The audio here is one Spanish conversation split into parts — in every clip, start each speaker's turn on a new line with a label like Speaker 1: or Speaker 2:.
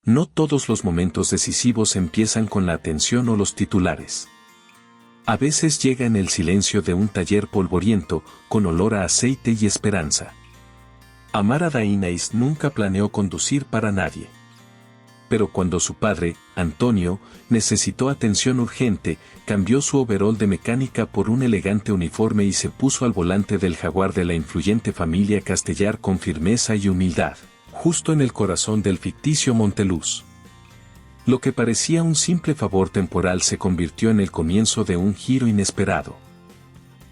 Speaker 1: No todos los momentos decisivos empiezan con la atención o los titulares. A veces llega en el silencio de un taller polvoriento, con olor a aceite y esperanza. Amara Dainais nunca planeó conducir para nadie. Pero cuando su padre, Antonio, necesitó atención urgente, cambió su overol de mecánica por un elegante uniforme y se puso al volante del Jaguar de la influyente familia Castellar con firmeza y humildad, justo en el corazón del ficticio Monteluz. Lo que parecía un simple favor temporal se convirtió en el comienzo de un giro inesperado.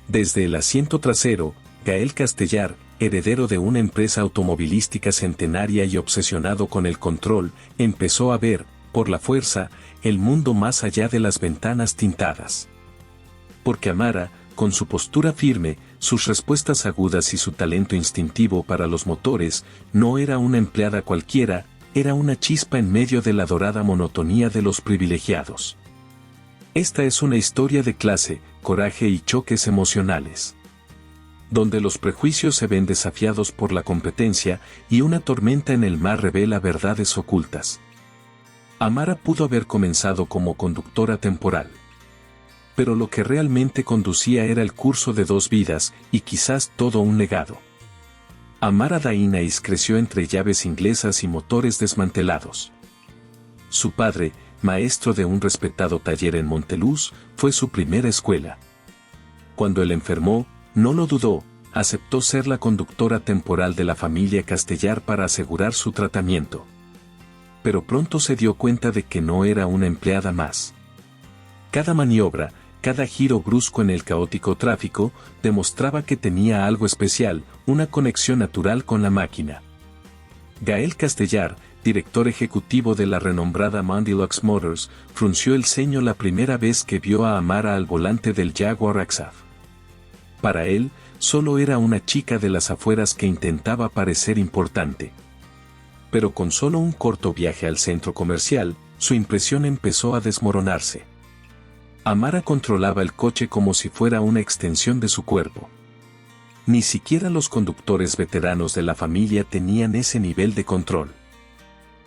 Speaker 1: Desde el asiento trasero, Gael Castellar, heredero de una empresa automovilística centenaria y obsesionado con el control, empezó a ver, por la fuerza, el mundo más allá de las ventanas tintadas. Porque Amara, con su postura firme, sus respuestas agudas y su talento instintivo para los motores, no era una empleada cualquiera, era una chispa en medio de la dorada monotonía de los privilegiados. Esta es una historia de clase, coraje y choques emocionales, donde los prejuicios se ven desafiados por la competencia y una tormenta en el mar revela verdades ocultas. Amara pudo haber comenzado como conductora temporal. Pero lo que realmente conducía era el curso de 2 vidas y quizás todo un legado. Amara Dainais creció entre llaves inglesas y motores desmantelados. Su padre, maestro de un respetado taller en Monteluz, fue su primera escuela. Cuando él enfermó, no lo dudó, aceptó ser la conductora temporal de la familia Castellar para asegurar su tratamiento. Pero pronto se dio cuenta de que no era una empleada más. Cada maniobra, cada giro brusco en el caótico tráfico, demostraba que tenía algo especial, una conexión natural con la máquina. Gael Castellar, director ejecutivo de la renombrada Mondelux Motors, frunció el ceño la primera vez que vio a Amara al volante del Jaguar XF. Para él, solo era una chica de las afueras que intentaba parecer importante. Pero con solo un corto viaje al centro comercial, su impresión empezó a desmoronarse. Amara controlaba el coche como si fuera una extensión de su cuerpo. Ni siquiera los conductores veteranos de la familia tenían ese nivel de control.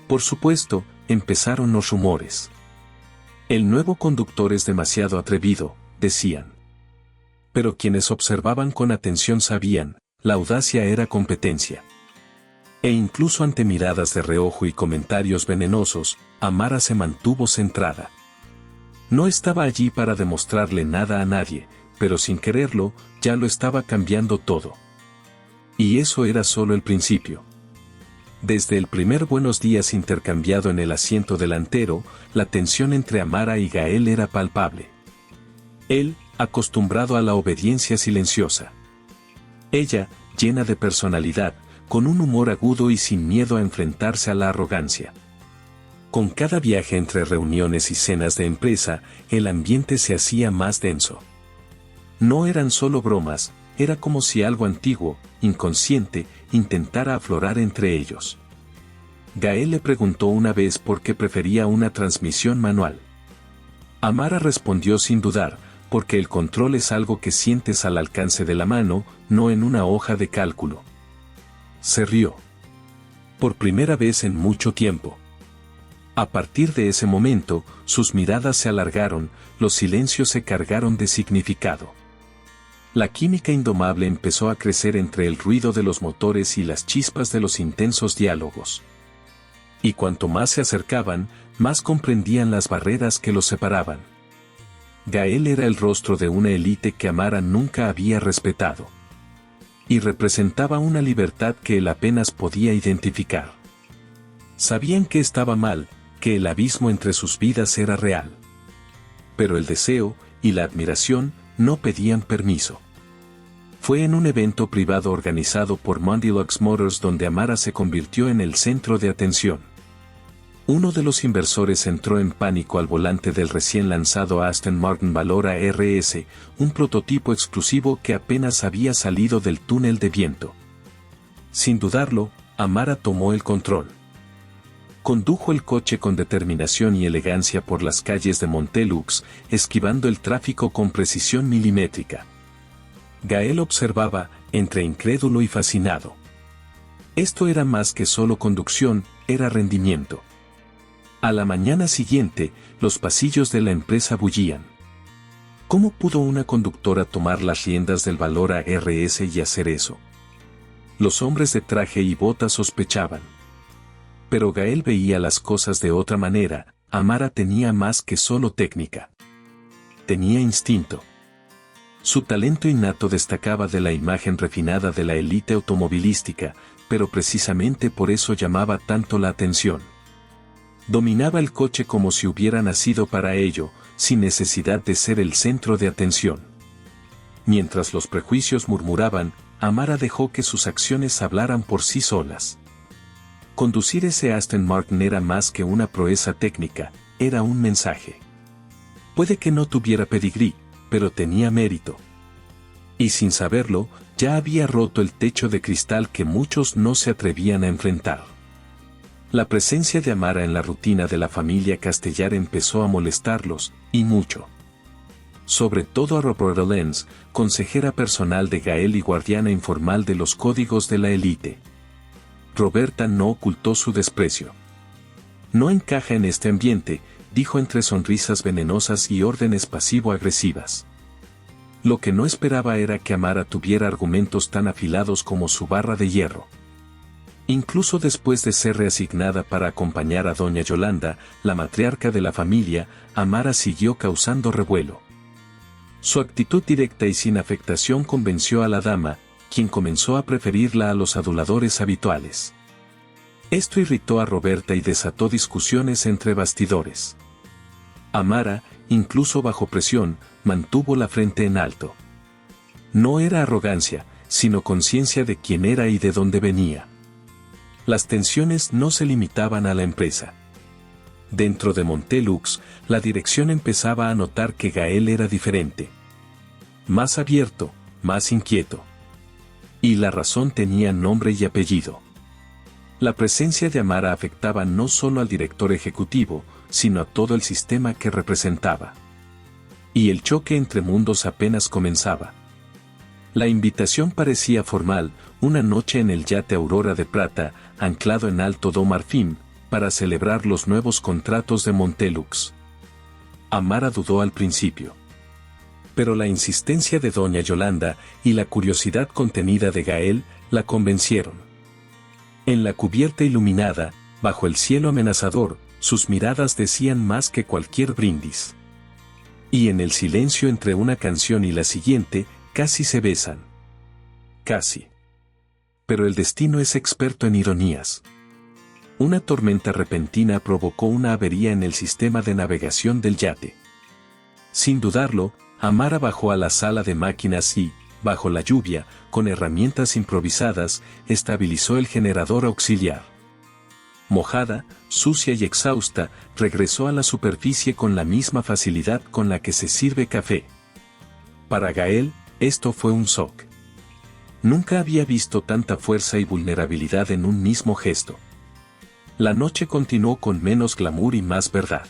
Speaker 1: Por supuesto, empezaron los rumores. El nuevo conductor es demasiado atrevido, decían. Pero quienes observaban con atención sabían, la audacia era competencia. E incluso ante miradas de reojo y comentarios venenosos, Amara se mantuvo centrada. No estaba allí para demostrarle nada a nadie, pero sin quererlo, ya lo estaba cambiando todo. Y eso era solo el principio. Desde el primer buenos días intercambiado en el asiento delantero, la tensión entre Amara y Gael era palpable. Él, acostumbrado a la obediencia silenciosa. Ella, llena de personalidad, con un humor agudo y sin miedo a enfrentarse a la arrogancia. Con cada viaje entre reuniones y cenas de empresa, el ambiente se hacía más denso. No eran solo bromas, era como si algo antiguo, inconsciente, intentara aflorar entre ellos. Gael le preguntó una vez por qué prefería una transmisión manual. Amara respondió sin dudar, porque el control es algo que sientes al alcance de la mano, no en una hoja de cálculo. Se rió. Por primera vez en mucho tiempo. A partir de ese momento, sus miradas se alargaron, los silencios se cargaron de significado. La química indomable empezó a crecer entre el ruido de los motores y las chispas de los intensos diálogos. Y cuanto más se acercaban, más comprendían las barreras que los separaban. Gael era el rostro de una élite que Amara nunca había respetado. Y representaba una libertad que él apenas podía identificar. Sabían que estaba mal, que el abismo entre sus vidas era real. Pero el deseo y la admiración no pedían permiso. Fue en un evento privado organizado por Mondelux Motors donde Amara se convirtió en el centro de atención. Uno de los inversores entró en pánico al volante del recién lanzado Aston Martin Valora RS, un prototipo exclusivo que apenas había salido del túnel de viento. Sin dudarlo, Amara tomó el control. Condujo el coche con determinación y elegancia por las calles de Montelux, esquivando el tráfico con precisión milimétrica. Gael observaba, entre incrédulo y fascinado. Esto era más que solo conducción, era rendimiento. A la mañana siguiente, los pasillos de la empresa bullían. ¿Cómo pudo una conductora tomar las riendas del valor ARS y hacer eso? Los hombres de traje y bota sospechaban. Pero Gael veía las cosas de otra manera. Amara tenía más que solo técnica. Tenía instinto. Su talento innato destacaba de la imagen refinada de la élite automovilística, pero precisamente por eso llamaba tanto la atención. Dominaba el coche como si hubiera nacido para ello, sin necesidad de ser el centro de atención. Mientras los prejuicios murmuraban, Amara dejó que sus acciones hablaran por sí solas. Conducir ese Aston Martin era más que una proeza técnica, era un mensaje. Puede que no tuviera pedigrí, pero tenía mérito. Y sin saberlo, ya había roto el techo de cristal que muchos no se atrevían a enfrentar. La presencia de Amara en la rutina de la familia Castellar empezó a molestarlos, y mucho. Sobre todo a Roberta Lenz, consejera personal de Gael y guardiana informal de los códigos de la élite. Roberta no ocultó su desprecio. No encaja en este ambiente, dijo entre sonrisas venenosas y órdenes pasivo-agresivas. Lo que no esperaba era que Amara tuviera argumentos tan afilados como su barra de hierro. Incluso después de ser reasignada para acompañar a doña Yolanda, la matriarca de la familia, Amara siguió causando revuelo. Su actitud directa y sin afectación convenció a la dama, quien comenzó a preferirla a los aduladores habituales. Esto irritó a Roberta y desató discusiones entre bastidores. Amara, incluso bajo presión, mantuvo la frente en alto. No era arrogancia, sino conciencia de quién era y de dónde venía. Las tensiones no se limitaban a la empresa. Dentro de Montelux, la dirección empezaba a notar que Gael era diferente. Más abierto, más inquieto. Y la razón tenía nombre y apellido. La presencia de Amara afectaba no solo al director ejecutivo, sino a todo el sistema que representaba. Y el choque entre mundos apenas comenzaba. La invitación parecía formal, una noche en el yate Aurora de Plata, anclado en Alto do Marfim, para celebrar los nuevos contratos de Montelux. Amara dudó al principio. Pero la insistencia de doña Yolanda y la curiosidad contenida de Gael la convencieron. En la cubierta iluminada, bajo el cielo amenazador, sus miradas decían más que cualquier brindis. Y en el silencio entre una canción y la siguiente, casi se besan. Casi. Pero el destino es experto en ironías. Una tormenta repentina provocó una avería en el sistema de navegación del yate. Sin dudarlo, Amara bajó a la sala de máquinas y, bajo la lluvia, con herramientas improvisadas, estabilizó el generador auxiliar. Mojada, sucia y exhausta, regresó a la superficie con la misma facilidad con la que se sirve café. Para Gael, esto fue un shock. Nunca había visto tanta fuerza y vulnerabilidad en un mismo gesto. La noche continuó con menos glamour y más verdad.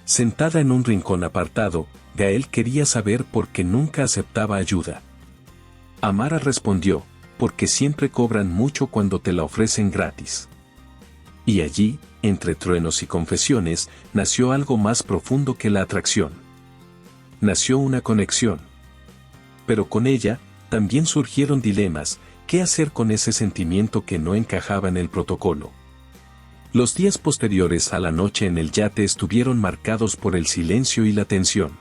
Speaker 1: Sentada en un rincón apartado, Gael quería saber por qué nunca aceptaba ayuda. Amara respondió, porque siempre cobran mucho cuando te la ofrecen gratis. Y allí, entre truenos y confesiones, nació algo más profundo que la atracción. Nació una conexión. Pero con ella, también surgieron dilemas, ¿qué hacer con ese sentimiento que no encajaba en el protocolo? Los días posteriores a la noche en el yate estuvieron marcados por el silencio y la tensión.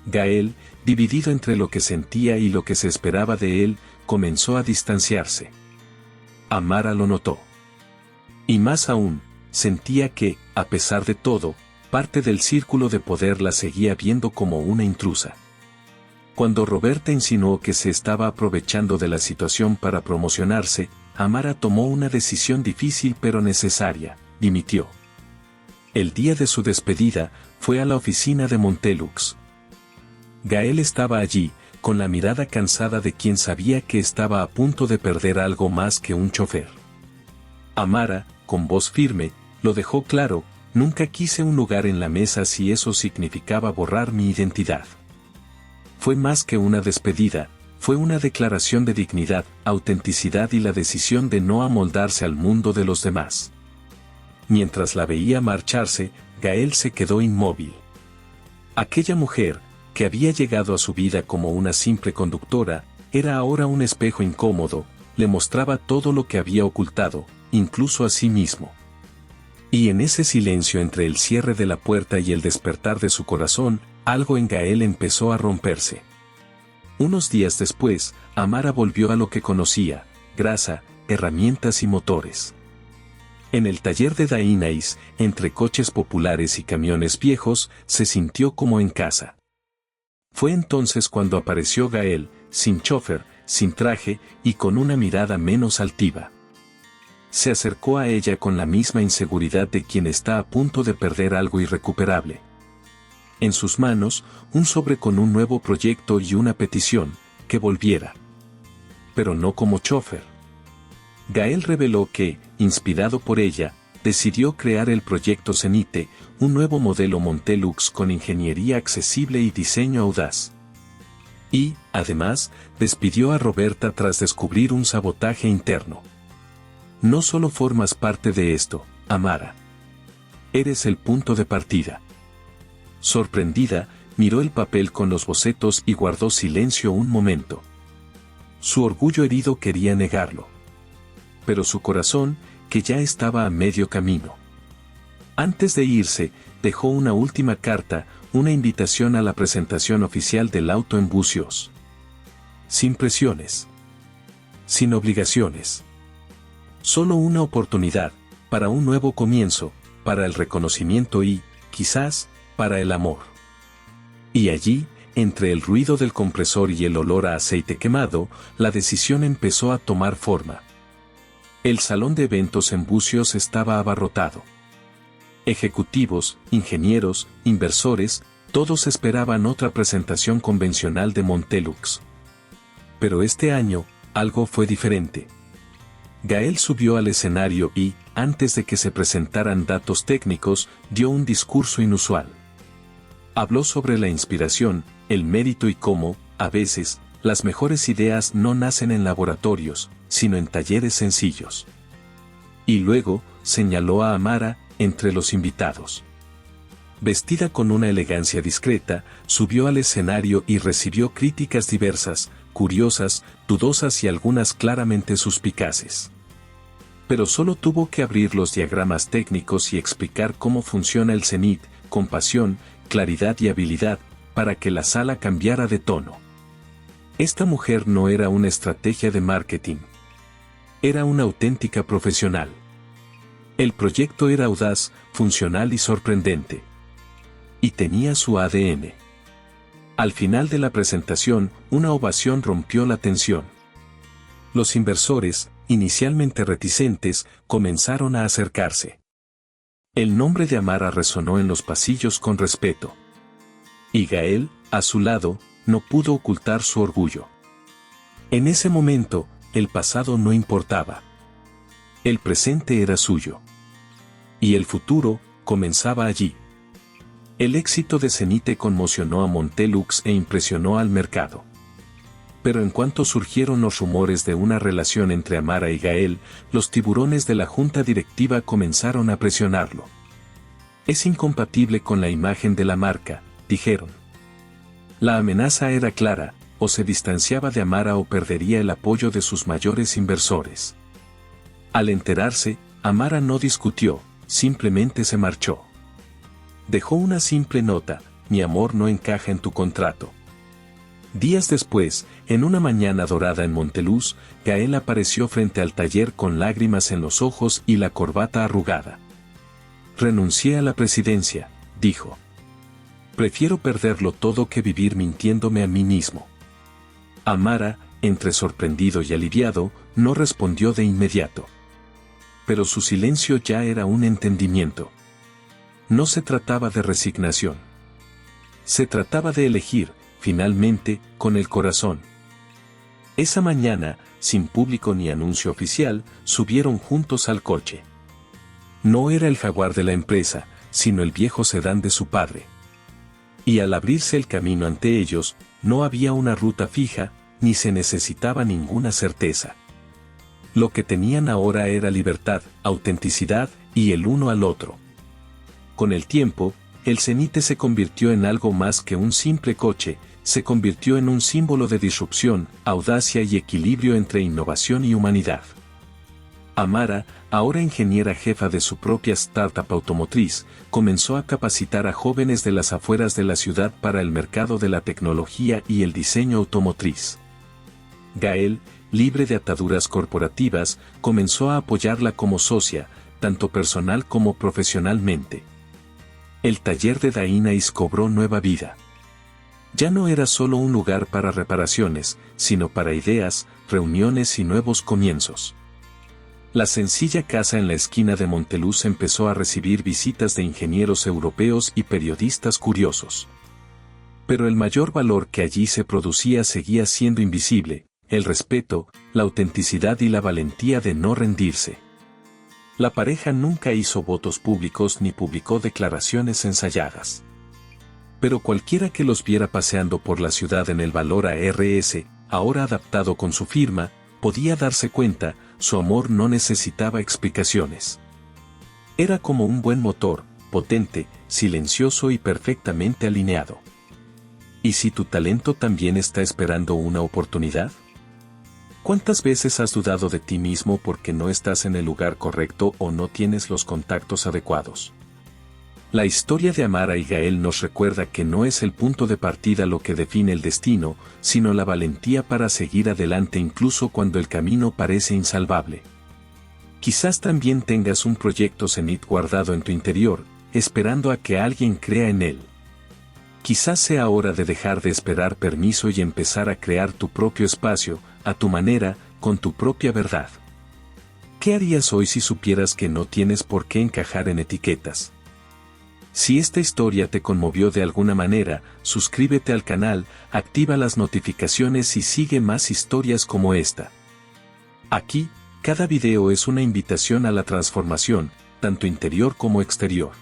Speaker 1: Gael, dividido entre lo que sentía y lo que se esperaba de él, comenzó a distanciarse. Amara lo notó. Y más aún, sentía que, a pesar de todo, parte del círculo de poder la seguía viendo como una intrusa. Cuando Roberta insinuó que se estaba aprovechando de la situación para promocionarse, Amara tomó una decisión difícil pero necesaria, dimitió. El día de su despedida, fue a la oficina de Montelux. Gael estaba allí, con la mirada cansada de quien sabía que estaba a punto de perder algo más que un chofer. Amara, con voz firme, lo dejó claro, nunca quise un lugar en la mesa si eso significaba borrar mi identidad. Fue más que una despedida, fue una declaración de dignidad, autenticidad y la decisión de no amoldarse al mundo de los demás. mientras la veía marcharse, Gael se quedó inmóvil. Aquella mujer, que había llegado a su vida como una simple conductora, era ahora un espejo incómodo, le mostraba todo lo que había ocultado, incluso a sí mismo. Y en ese silencio entre el cierre de la puerta y el despertar de su corazón, algo en Gael empezó a romperse. Unos días después, Amara volvió a lo que conocía: grasa, herramientas y motores. En el taller de Dainais, entre coches populares y camiones viejos, se sintió como en casa. Fue entonces cuando apareció Gael, sin chofer, sin traje y con una mirada menos altiva. Se acercó a ella con la misma inseguridad de quien está a punto de perder algo irrecuperable. En sus manos, un sobre con un nuevo proyecto y una petición: que volviera. Pero no como chofer. Gael reveló que, inspirado por ella, decidió crear el proyecto Zenite, un nuevo modelo Montelux con ingeniería accesible y diseño audaz. Y, además, despidió a Roberta tras descubrir un sabotaje interno. No solo formas parte de esto, Amara. Eres el punto de partida. Sorprendida, miró el papel con los bocetos y guardó silencio un momento. Su orgullo herido quería negarlo. Pero su corazón, que ya estaba a medio camino. Antes de irse, dejó una última carta, una invitación a la presentación oficial del auto en Bucios. Sin presiones. Sin obligaciones. Solo una oportunidad, para un nuevo comienzo, para el reconocimiento y, quizás, para el amor. Y allí, entre el ruido del compresor y el olor a aceite quemado, la decisión empezó a tomar forma. El salón de eventos en Bucios estaba abarrotado. Ejecutivos, ingenieros, inversores, todos esperaban otra presentación convencional de Montelux. Pero este año, algo fue diferente. Gael subió al escenario y, antes de que se presentaran datos técnicos, dio un discurso inusual. Habló sobre la inspiración, el mérito y cómo, a veces, las mejores ideas no nacen en laboratorios, sino en talleres sencillos. Y luego, señaló a Amara, entre los invitados. Vestida con una elegancia discreta, subió al escenario y recibió críticas diversas, curiosas, dudosas y algunas claramente suspicaces. Pero solo tuvo que abrir los diagramas técnicos y explicar cómo funciona el Zenit, con pasión, claridad y habilidad, para que la sala cambiara de tono. Esta mujer no era una estrategia de marketing. Era una auténtica profesional. El proyecto era audaz, funcional y sorprendente. Y tenía su ADN. Al final de la presentación, una ovación rompió la tensión. Los inversores, inicialmente reticentes, comenzaron a acercarse. El nombre de Amara resonó en los pasillos con respeto. Y Gael, a su lado, no pudo ocultar su orgullo. En ese momento, el pasado no importaba. El presente era suyo. Y el futuro, comenzaba allí. El éxito de Zenite conmocionó a Montelux e impresionó al mercado. Pero en cuanto surgieron los rumores de una relación entre Amara y Gael, los tiburones de la junta directiva comenzaron a presionarlo. Es incompatible con la imagen de la marca, dijeron. La amenaza era clara: o se distanciaba de Amara o perdería el apoyo de sus mayores inversores. Al enterarse, Amara no discutió, simplemente se marchó. Dejó una simple nota: mi amor no encaja en tu contrato. Días después, en una mañana dorada en Monteluz, Gael apareció frente al taller con lágrimas en los ojos y la corbata arrugada. Renuncié a la presidencia, dijo. Prefiero perderlo todo que vivir mintiéndome a mí mismo. Amara, entre sorprendido y aliviado, no respondió de inmediato. Pero su silencio ya era un entendimiento. No se trataba de resignación. Se trataba de elegir, finalmente, con el corazón. Esa mañana, sin público ni anuncio oficial, subieron juntos al coche. No era el Jaguar de la empresa, sino el viejo sedán de su padre. Y al abrirse el camino ante ellos, no había una ruta fija, ni se necesitaba ninguna certeza. Lo que tenían ahora era libertad, autenticidad y el uno al otro. Con el tiempo, el Zenite se convirtió en algo más que un simple coche, se convirtió en un símbolo de disrupción, audacia y equilibrio entre innovación y humanidad. Amara, ahora ingeniera jefa de su propia startup automotriz, comenzó a capacitar a jóvenes de las afueras de la ciudad para el mercado de la tecnología y el diseño automotriz. Gael, libre de ataduras corporativas, comenzó a apoyarla como socia, tanto personal como profesionalmente. El taller de Dainais cobró nueva vida. Ya no era solo un lugar para reparaciones, sino para ideas, reuniones y nuevos comienzos. La sencilla casa en la esquina de Monteluz empezó a recibir visitas de ingenieros europeos y periodistas curiosos. Pero el mayor valor que allí se producía seguía siendo invisible: el respeto, la autenticidad y la valentía de no rendirse. La pareja nunca hizo votos públicos ni publicó declaraciones ensayadas. Pero cualquiera que los viera paseando por la ciudad en el Valora RS, ahora adaptado con su firma, podía darse cuenta: su amor no necesitaba explicaciones. Era como un buen motor, potente, silencioso y perfectamente alineado. ¿Y si tu talento también está esperando una oportunidad? ¿Cuántas veces has dudado de ti mismo porque no estás en el lugar correcto o no tienes los contactos adecuados? La historia de Amara y Gael nos recuerda que no es el punto de partida lo que define el destino, sino la valentía para seguir adelante incluso cuando el camino parece insalvable. Quizás también tengas un proyecto Zenit guardado en tu interior, esperando a que alguien crea en él. Quizás sea hora de dejar de esperar permiso y empezar a crear tu propio espacio, a tu manera, con tu propia verdad. ¿Qué harías hoy si supieras que no tienes por qué encajar en etiquetas? Si esta historia te conmovió de alguna manera, suscríbete al canal, activa las notificaciones y sigue más historias como esta. Aquí, cada video es una invitación a la transformación, tanto interior como exterior.